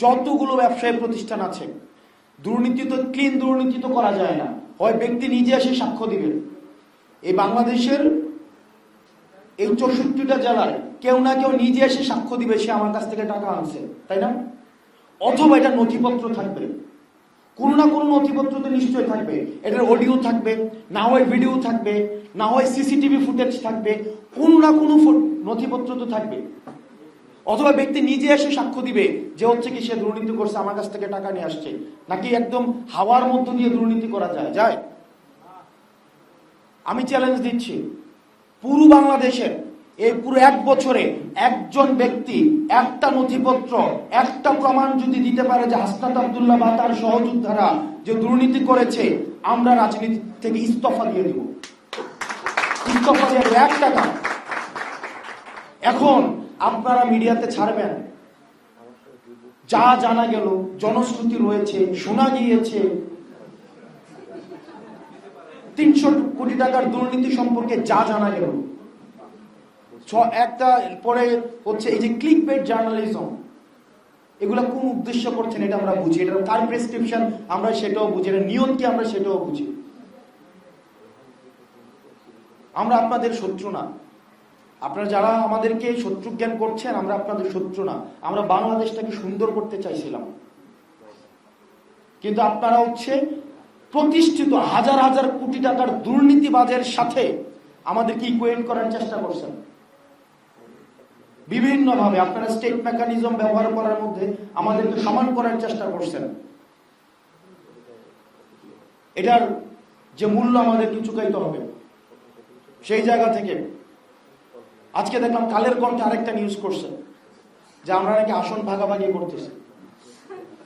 যতগুলো ব্যবসায়ী প্রতিষ্ঠান আছে, দুর্নীতি তো ক্লিন দুর্নীতি তো করা যায় না, হয় ব্যক্তি নিজে এসে সাক্ষ্য দিবেন। এই বাংলাদেশের এই 64টা জেলার কেউ না কেউ নিজে এসে সাক্ষ্য দিবে সে আমার কাছ থেকে টাকা আনছে, তাই না? অথবা এটা নথিপত্র থাকবে, কোনো না কোনো নথিপত্র তো নিশ্চয়ই থাকবে, এটার অডিও থাকবে, না হয় ভিডিও থাকবে, না হয় সিসিটিভি ফুটেজ থাকবে, কোনো না কোনো নথিপত্র তো থাকবে। অথবা ব্যক্তি নিজে এসে সাক্ষ্য দিবে যে হচ্ছে কি সে দুর্নীতি করছে, আমার কাছ থেকে টাকা নিয়ে আসছে। নাকি একদম হাওয়ার মধ্য দিয়ে দুর্নীতি করা যায়? আমি চ্যালেঞ্জ দিচ্ছি, পুরো বাংলাদেশের এই পুরো 1 বছরে একজন ব্যক্তি একটা নথিপত্র, একটা প্রমাণ যদি দিতে পারে যে হাসনাত আব্দুল্লাহ বা তার সহযোদ্ধারা যে দুর্নীতি করেছে, আমরা রাজনীতি থেকে ইস্তফা দিয়ে দিব। ইস্তফা দিয়ে 1 টাকা। এখন আপনারা মিডিয়াতে ছাড়বেন, যা জানা গেল, জনশ্রুতি রয়েছে, শোনা গিয়েছে 300 কোটি টাকার দুর্নীতি সম্পর্কে যা জানা গেল, একটা পরে হচ্ছে এই যে ক্লিকবেট জার্নালিজম, এগুলা কোন উদ্দেশ্য করছেন এটা আমরা বুঝি, এটা কার প্রেসক্রিপশন আমরা সেটাও বুঝি, এটা নিয়ম কি আমরা সেটাও বুঝি। আমরা আপনাদের শত্রু না, আপনারা যারা আমাদেরকে শত্রু জ্ঞান করছেন, আমরা আপনাদের শত্রু না। আমরা বাংলাদেশটাকে সুন্দর করতে চাইছিলাম, কিন্তু আপনারা হচ্ছে প্রতিষ্ঠিত হাজার হাজার কোটি টাকার দুর্নীতিবাজের সাথে আমাদেরকে ইকুয়েট করার চেষ্টা করছেন বিভিন্ন ভাবে। আপনারা স্টেট মেকানিজম ব্যবহার করার মধ্যে আমাদেরকে সমান করার চেষ্টা করছেন। এটার যে মূল্য আমাদেরকে চুকাইতে হবে, সেই জায়গা থেকে আজকে দেখলাম কালের কণ্ঠে আরেকটা নিউজ করছে যে আমরা নাকি আসন ভাগাভাগি করতেছি।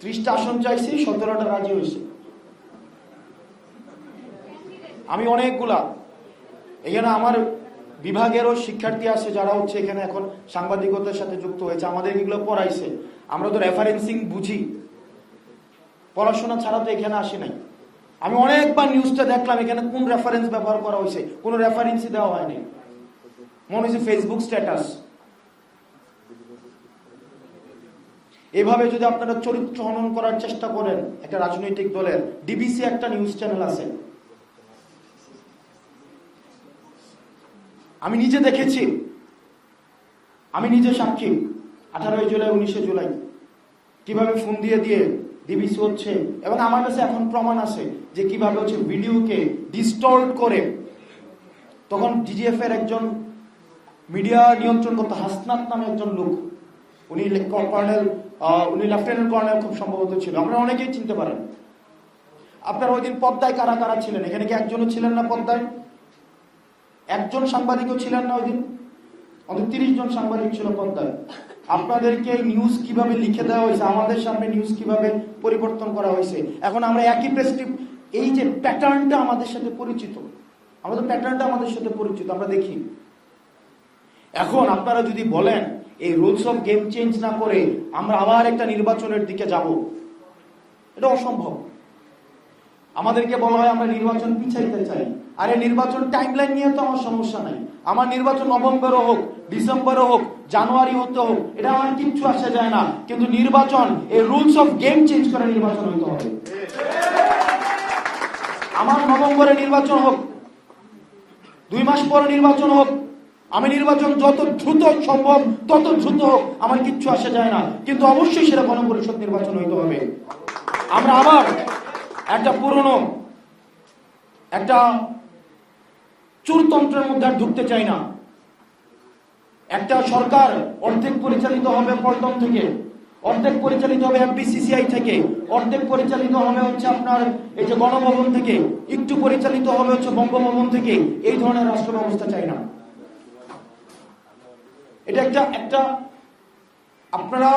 30টা আসন চাইছি, 17টা রাজি হয়েছে। আমি অনেকগুলা, এখানে আমার বিভাগেরও শিক্ষার্থী আছে যারা হচ্ছে এখানে এখন সাংবাদিকতার সাথে যুক্ত হয়েছে, আমাদের এগুলো পড়াইছে। আমরা তো রেফারেন্সিং বুঝি, পড়াশোনা ছাড়া তো এখানে আসি নাই। আমি অনেকবার নিউজটা দেখলাম, এখানে কোন রেফারেন্স ব্যবহার করা হয়েছে, কোন রেফারেন্সই দেওয়া হয়নি, মনে হয়েছে ফেসবুক স্ট্যাটাস। এভাবে যদি আপনারা চরিত্র হনন করার চেষ্টা করেন একটা রাজনৈতিক দলের, ডিবিসি একটা নিউজ চ্যানেল আছে, আমি নিজে দেখেছি, আমি নিজে সাক্ষী। 18 জুলাই 19 জুলাই কিভাবে ফোন দিয়ে ডিবিসি হচ্ছে, এবং আমার কাছে এখন প্রমাণ আছে যে কিভাবে হচ্ছে ভিডিওকে ডিস্টর্ট করে। তখন ডিজিএফ এর একজন মিডিয়া নিয়ন্ত্রণ করতো হাসনাত নামে একজন লোক, উনি লেফটেন্যান্ট কর্নেল খুব সম্ভবত ছিল, আমরা অনেকেই চিনতে পারেন। আপনার ওই দিন পদ্মায় কারা কারা ছিলেন? এখানে কি একজনও ছিলেন না পদ্মায়? একজন সাংবাদিকও ছিলেন না ওই দিন? অন্তত 30 জন সাংবাদিক ছিল পদ্মায়। আপনাদেরকে নিউজ কিভাবে লিখে দেওয়া হয়েছে, আমাদের সামনে নিউজ কিভাবে পরিবর্তন করা হয়েছে। এখন আমরা একই প্রেসক্রিপ্ট, এই যে প্যাটার্নটা আমাদের সাথে পরিচিত, আমাদের প্যাটার্নটা আমাদের সাথে পরিচিত, আমরা দেখি। এখন আপনারা যদি বলেন এই রুলস অফ গেম চেঞ্জ না করে আমরা আবার একটা নির্বাচনের দিকে যাব, এটা অসম্ভব। আমাদেরকে বলা হয় আমরা নির্বাচন পিছাইতে চাই। আরে নির্বাচন টাইমলাইন নিয়ে তো আমার সমস্যা নাই, আমার নির্বাচন নভেম্বরও হোক, ডিসেম্বরও হোক, জানুয়ারি হতে হোক, এটা আমার কিচ্ছু আসা যায় না। কিন্তু নির্বাচন, এই রুলস অফ গেম চেঞ্জ করে নির্বাচন হতে হবে। আমার নভেম্বরে নির্বাচন হোক, 2 মাস পরে নির্বাচন হোক, আমি নির্বাচন যত দ্রুত সম্ভব তত দ্রুত হোক, আমার কিচ্ছু আসা যায় না। কিন্তু অবশ্যই সেটা গণপরিষদ নির্বাচন হইতে হবে। আমরা আবার একটা পুরনো একটা চোরতন্ত্রের মধ্যে আর ঢুকতে চাই না। একটা সরকার অর্ধেক পরিচালিত হবে পল্টন থেকে, অর্ধেক পরিচালিত হবে এফবিসিসিআই থেকে, অর্ধেক পরিচালিত হবে হচ্ছে আপনার এই যে গণভবন থেকে, একটু পরিচালিত হবে হচ্ছে বঙ্গভবন থেকে। এই ধরনের রাষ্ট্র ব্যবস্থা চাই না। এটা একটা আপনারা